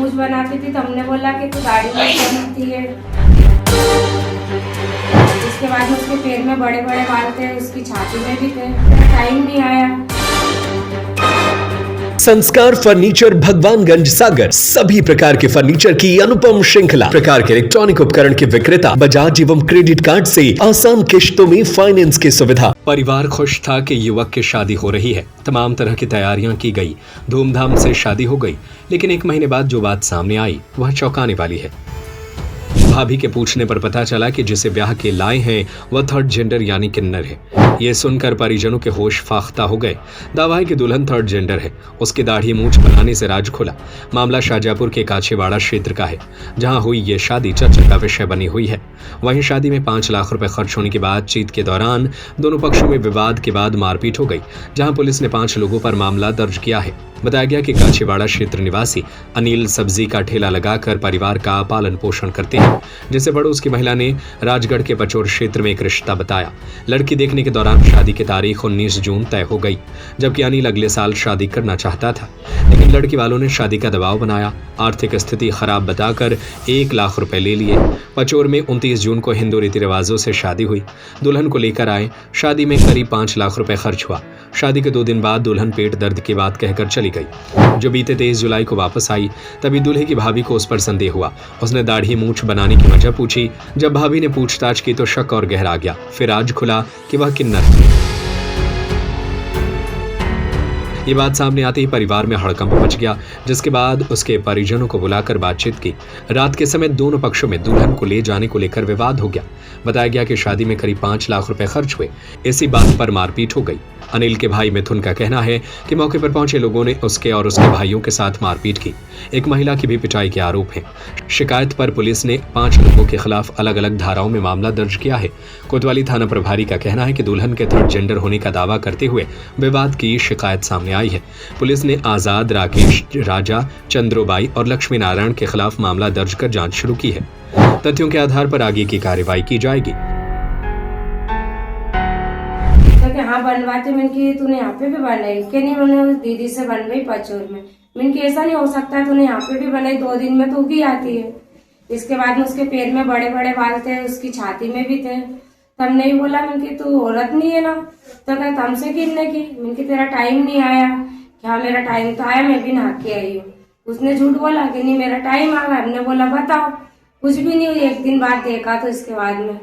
मूछ बनाती थी तो हमने बोला कि तू दाढ़ी मूछ बनाती है। इसके बाद में उसके पैर में बड़े बड़े बाल थे, उसकी छाती में भी थे। टाइम नहीं आया। संस्कार फर्नीचर, भगवानगंज, सागर। सभी प्रकार के फर्नीचर की अनुपम श्रृंखला, प्रकार के इलेक्ट्रॉनिक उपकरण के विक्रेता, बजाज एवं क्रेडिट कार्ड से आसान किश्तों में फाइनेंस की सुविधा। परिवार खुश था कि युवक की शादी हो रही है। तमाम तरह की तैयारियां की गई, धूमधाम से शादी हो गई। लेकिन 1 महीने बाद जो बात सामने आई वह चौंकाने वाली है। भाभी के पूछने पर पता चला कि जिसे ब्याह के लाए हैं वह थर्ड जेंडर यानी किन्नर है। ये सुनकर परिजनों के होश फाख्ता हो गए। दावा है कि दुल्हन थर्ड जेंडर है। उसकी दाढ़ी मूंछ बनाने से राज खुला। मामला शाहजहाँपुर के काछीवाड़ा क्षेत्र का है, जहां हुई ये शादी चर्चा का विषय बनी हुई है। वहीं शादी में 5 लाख रुपए खर्च होने की बातचीत के दौरान दोनों पक्षों में विवाद के बाद मारपीट हो गई, जहां पुलिस ने 5 लोगों पर मामला दर्ज किया है। बताया गया कि काछीवाड़ा क्षेत्र निवासी अनिल सब्जी का ठेला लगाकर परिवार का पालन पोषण करते हैं, जिसे पड़ोस की महिला ने राजगढ़ के पचोर क्षेत्र में एक रिश्ता बताया। लड़की देखने के दौरान शादी की तारीख 19 जून तय हो गई, जबकि अनिल अगले साल शादी करना चाहता था, लेकिन लड़की वालों ने शादी का दबाव बनाया। आर्थिक स्थिति खराब बताकर 1 लाख रुपए ले लिए। पचोर में 29 जून को हिंदू रीति रिवाजों से शादी हुई। दुल्हन को लेकर आए। शादी में करीब 5 लाख रुपए खर्च हुआ। शादी के 2 दिन बाद दुल्हन पेट दर्द की बात कहकर चली गई। जो बीते 23 जुलाई को वापस आई, तभी दूल्हे की भाभी को उस पर संदेह हुआ। उसने दाढ़ी मूंछ बनाने की वजह पूछी। जब भाभी ने पूछताछ की तो शक और गहरा गया। फिर आज खुला कि वह किन्नर थी। ये बात सामने आते ही परिवार में हड़कंप मच गया, जिसके बाद उसके परिजनों को बुलाकर बातचीत की। रात के समय दोनों पक्षों में दुल्हन को ले जाने को लेकर विवाद हो गया। बताया गया कि शादी में करीब 5 लाख रुपए खर्च हुए। इसी बात पर मारपीट हो गई। अनिल के भाई मिथुन का कहना है कि मौके पर पहुंचे लोगों ने उसके और उसके भाइयों के साथ मारपीट की। एक महिला की भी पिटाई के आरोप हैं। शिकायत पर पुलिस ने 5 लोगों के खिलाफ अलग अलग धाराओं में मामला दर्ज किया है। कोतवाली थाना प्रभारी का कहना है कि दुल्हन के थर्ड जेंडर होने का दावा करते हुए विवाद की शिकायत सामने आई है। पुलिस ने आजाद, राकेश, राजा, चंद्रोबाई और लक्ष्मी नारायण के खिलाफ मामला दर्ज कर जांच शुरू की है। तथ्यों के आधार पर आगे की कार्रवाई की जाएगी। हाँ बनवाते, मैंने कि तूने यहाँ पे भी बनाई कि नहीं? मैंने दीदी से बनवाई पचोर में। मैंने कि ऐसा नहीं हो सकता, तूने यहाँ पे भी बनाई, 2 दिन में तो उगी आती है। इसके बाद में उसके पैर में बड़े बड़े बाल थे, उसकी छाती में भी थे। तब नहीं बोला, मैंने कि तू औरत नहीं है ना? तो कहता हमसे किन्ने की? मैंने कि तेरा टाइम नहीं आया। क्या मेरा टाइम तो आया, मैं भी नहा के आई हूँ। उसने झूठ बोला कि नहीं मेरा टाइम आ गया। हमने बोला बताओ, कुछ भी नहीं हुई। 1 दिन बाद देखा तो इसके बाद में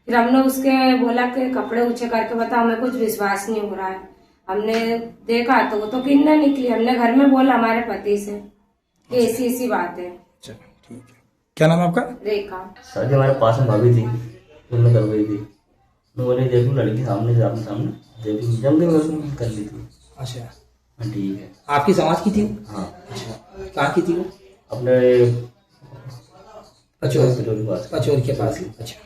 फिर हमने उसके बोला कि कपड़े ऊंचे करके बताओ, हमें कुछ विश्वास नहीं हो रहा है। हमने देखा तो वो तो किन्नर निकली। हमने घर में बोला हमारे पति से कि ऐसी बात है। ठीक है। क्या नाम है आपका? रेखा। शादी हमारे पास में भाभी थी, उन्होंने कर गई थी। मैं बोले देखूँ लड़की सामने देखूँ, जल्दी में कर ली थी। अच्छा ठीक है। आपकी समाज की थी? हाँ। अच्छा, कहाँ की थी वो? अपने पचोर के पास। अच्छा,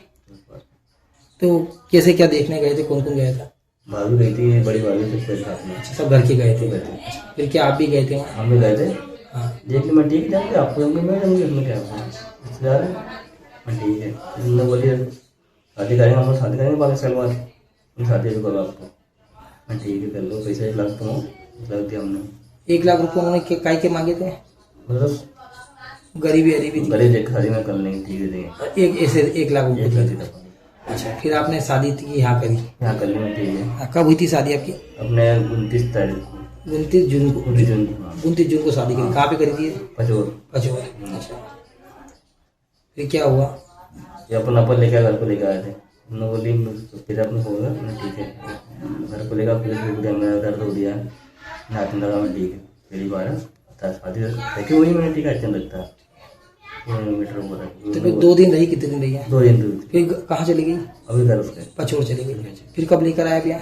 तो कैसे क्या देखने गए थे? कौन कौन गया था? भाभी गई थी, बड़ी भाभी से फिर साथ में। अच्छा, सब घर के गए थे। अच्छा, फिर क्या आप भी गए थे वहाँ? हम भी गए थे। हाँ। देखने में ठीक जाएंगे, आपको जमगे मैं जमगे उसमें क्या रिश्तेदार है। ठीक है। उन्होंने बोली शादी करेंगे, हम शादी करेंगे 5 साल बाद, शादी भी करो आपको। ठीक है कर लो, पैसे 1 लाख तो लग दिया हमने। 1 लाख रुपये उन्होंने काय के मांगे थे? मतलब गरीबी थी। गरीब शादी में कर लेंगे, ठीक है। एक ऐसे 1 लाख रुपये। 1 लाख। अच्छा, फिर आपने शादी की यहाँ करी? यहाँ कर लेंगे, ठीक है। कब हुई थी शादी आपकी? अपने 29 तारीख को। 29 जून को? 29 जून को शादी करी। कहाँ पे करी थी? पचोर। अच्छा, फिर क्या हुआ? ये अपन लेके घर को लेके आए थे। उन्होंने बोली फिर अपने होगा, ठीक है। घर को लेकर पुलिस को मेरा दर्द हो दिया, नाचने लगा मैं, ठीक है। पहली बार शादी देखी हुई मैंने, ठीक है। अच्छा लगता है। तो फिर 2 दिन रही? कितने दिन रही है? 2 दिन। फिर कहाँ चली गई? अभी घर उसके पचोर चली गई। फिर कब लेकर आया भैया?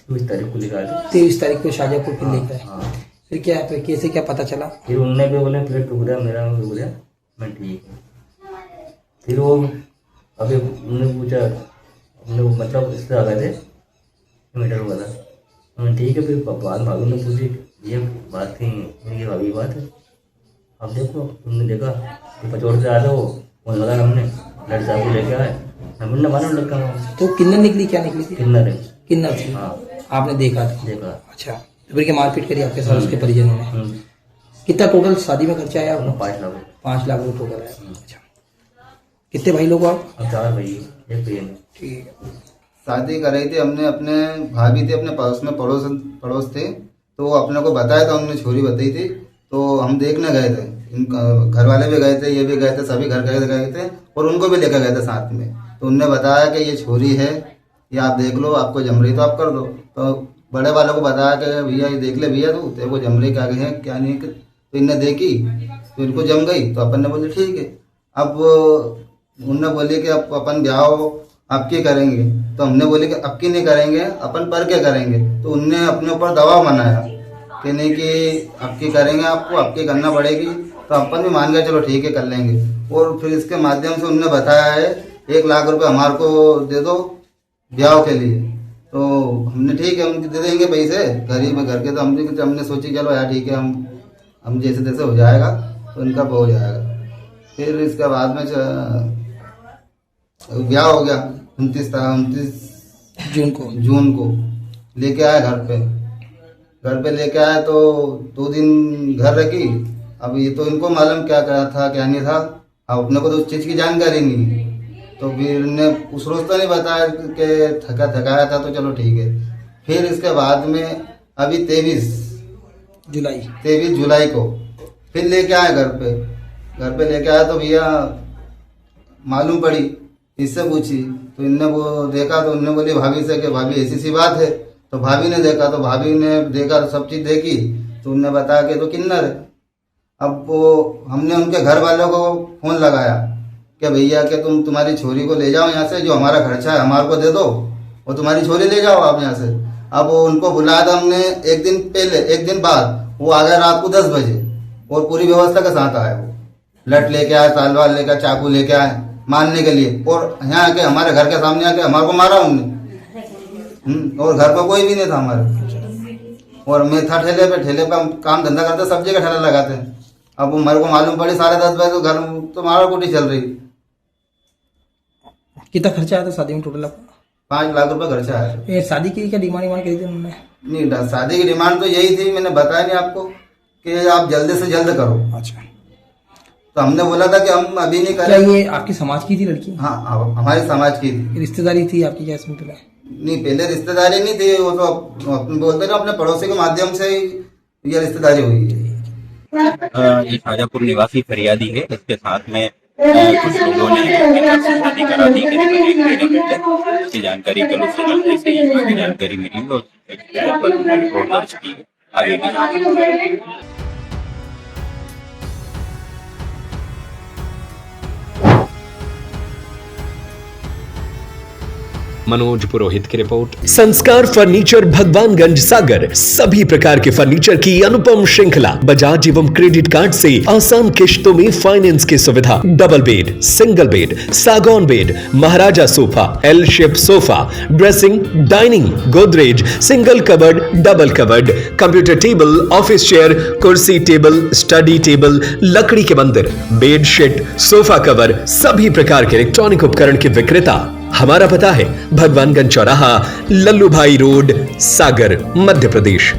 23 तारीख को लेकर आए थे। 23 तारीख को शाहजहाँपुर फिर लेकर आए। हाँ। फिर क्या कैसे क्या पता चला? फिर उनने भी बोले फिर टूक गया मेरा, टूक गया मैं, ठीक है। फिर वो अभी उन्होंने पूछा, हमने मतलब इससे आ गए थे, मीटर हुआ था। मैंने ठीक है। फिर बाद भाभी ने पूछी ये बात थी, ये भाभी बात है। अब देखो तुमने देखा कि पचोर से आ जाओ, वो लगा हमने लड़ साहब को लेके आए, हमने माना लड़का। तो किन्नर निकली? क्या निकली थी? किन्नर है। किन्नर थी? हाँ। आपने देखा था? देखा। अच्छा, तो फिर क्या मारपीट करी आपके साथ उसके परिजनों ने? कितना टोटल शादी में खर्चा आया? 5 लाख। 5 लाख रुपये टोटल आया। अच्छा, कितने भाई लोग हो आप? अब 4 भाई, एक बहन। ठीक है। शादी कराई थी हमने, अपने भाभी थी अपने पास में, पड़ोस थे, तो अपने को बताया था, उन्होंने छोरी बताई थी, तो हम देखने गए थे, घर वाले भी गए थे, ये भी गए थे, सभी घर गए थे और उनको भी लेकर गए थे साथ में। तो उनने बताया कि ये छोरी है, ये आप देख लो, आपको जम रही तो आप कर दो। तो बड़े वालों को बताया कि भैया ये देख ले भैया, तू तेरे को जम रही क्या है क्या नहीं। तो इनने देखी तो इनको जम गई, तो अपन ने बोले ठीक है। अब उनने बोले कि अब अपन ब्याह आपकी करेंगे, तो हमने बोले कि अब की नहीं करेंगे, अपन पर के करेंगे। तो उनने अपने ऊपर दबाव बनाया कि नहीं कि अब की करेंगे, आपको अब की करना पड़ेगी। तो अपन भी मान गए, चलो ठीक है कर लेंगे। और फिर इसके माध्यम से उनने बताया है 1 लाख रुपए हमारे को दे दो ब्याह के लिए। तो हमने ठीक है, हम दे देंगे पैसे गरीब में घर के। तो हमने सोची चलो यार ठीक है, हम जैसे तैसे हो जाएगा, तो इनका हो जाएगा। फिर इसके बाद में ब्याह हो गया 29 जून को लेके आया घर पे लेके आया। तो 2 दिन घर रखी। अब ये तो इनको मालूम क्या था क्या नहीं था, अब अपने को तो उस चीज़ की जानकारी नहीं। तो फिर ने उस रोज तो नहीं बताया कि थकाया था, तो चलो ठीक है। फिर इसके बाद में अभी 23 जुलाई को फिर लेके आए घर पे लेके आया। तो भैया मालूम पड़ी, इससे पूछी तो इनने वो देखा, तो उनने बोली भाभी से कि भाभी ऐसी सी बात है। तो भाभी ने देखा, तो भाभी ने देखा तो सब चीज़ देखी, तो उनने बताया कि तो किन्नर है। अब वो हमने उनके घर वालों को फोन लगाया कि भैया कि तुम्हारी छोरी को ले जाओ यहाँ से, जो हमारा खर्चा है हमारे को दे दो, और तुम्हारी छोरी ले जाओ आप यहाँ से। अब वो उनको बुलाया था हमने 1 दिन पहले, 1 दिन बाद वो आ गया रात को 10 बजे, और पूरी व्यवस्था के साथ आया। वो लट लेके आए, तलवार लेकर, चाकू लेके आए मारने के लिए, और यहाँ आके हमारे घर के सामने आके हमारे को मारा उनने। और घर पर कोई भी नहीं था हमारे, और मैं था ठेले पे हम काम धंधा करते, सब्जी का ठेला लगाते हैं। अब मेरे को मालूम पड़ी 10:30 बजे तो घर तो मारा कुटी चल रही। कितना खर्चा आया था शादी में टोटल आपका? 5 लाख रुपए खर्चा आया। ये शादी की क्या डिमांड करी थी उन्होंने? नहीं, शादी की डिमांड तो यही थी, मैंने बताया नहीं आपको कि आप जल्दी से जल्द करो। अच्छा, तो हमने बोला था कि हम अभी नहीं क्या करेंगे। ये आपकी समाज की थी लड़की? हाँ, हमारे समाज की थी। रिश्तेदारी थी आपकी क्या इसमें? नहीं, पहले रिश्तेदारी नहीं थी, वो तो अपने बोलते ना, अपने पड़ोसी के माध्यम से ये रिश्तेदारी हुई है। ये शाजापुर निवासी फरियादी है, इसके साथ में कुछ लोगों ने शादी करा दी। इसकी जानकारी कल उससे जल्दी से जानकारी मिली और रिपोर्ट दर्ज की आगे की। मनोज पुरोहित की रिपोर्ट। संस्कार फर्नीचर भगवानगंज सागर सभी प्रकार के फर्नीचर की अनुपम श्रृंखला। बजाज एवं क्रेडिट कार्ड से आसान किश्तों में फाइनेंस की सुविधा। डबल बेड, सिंगल बेड, सागौन bed, maharaja sofa, L shape sofa, dressing, dining, Godrej, single cupboard, double cupboard, computer table, office chair, कुर्सी टेबल, स्टडी टेबल, लकड़ी के मंदिर, बेडशीट, सोफा कवर, सभी प्रकार के इलेक्ट्रॉनिक उपकरण के विक्रेता। हमारा पता है भगवानगंज चौराहा, लल्लू भाई रोड, सागर, मध्य प्रदेश।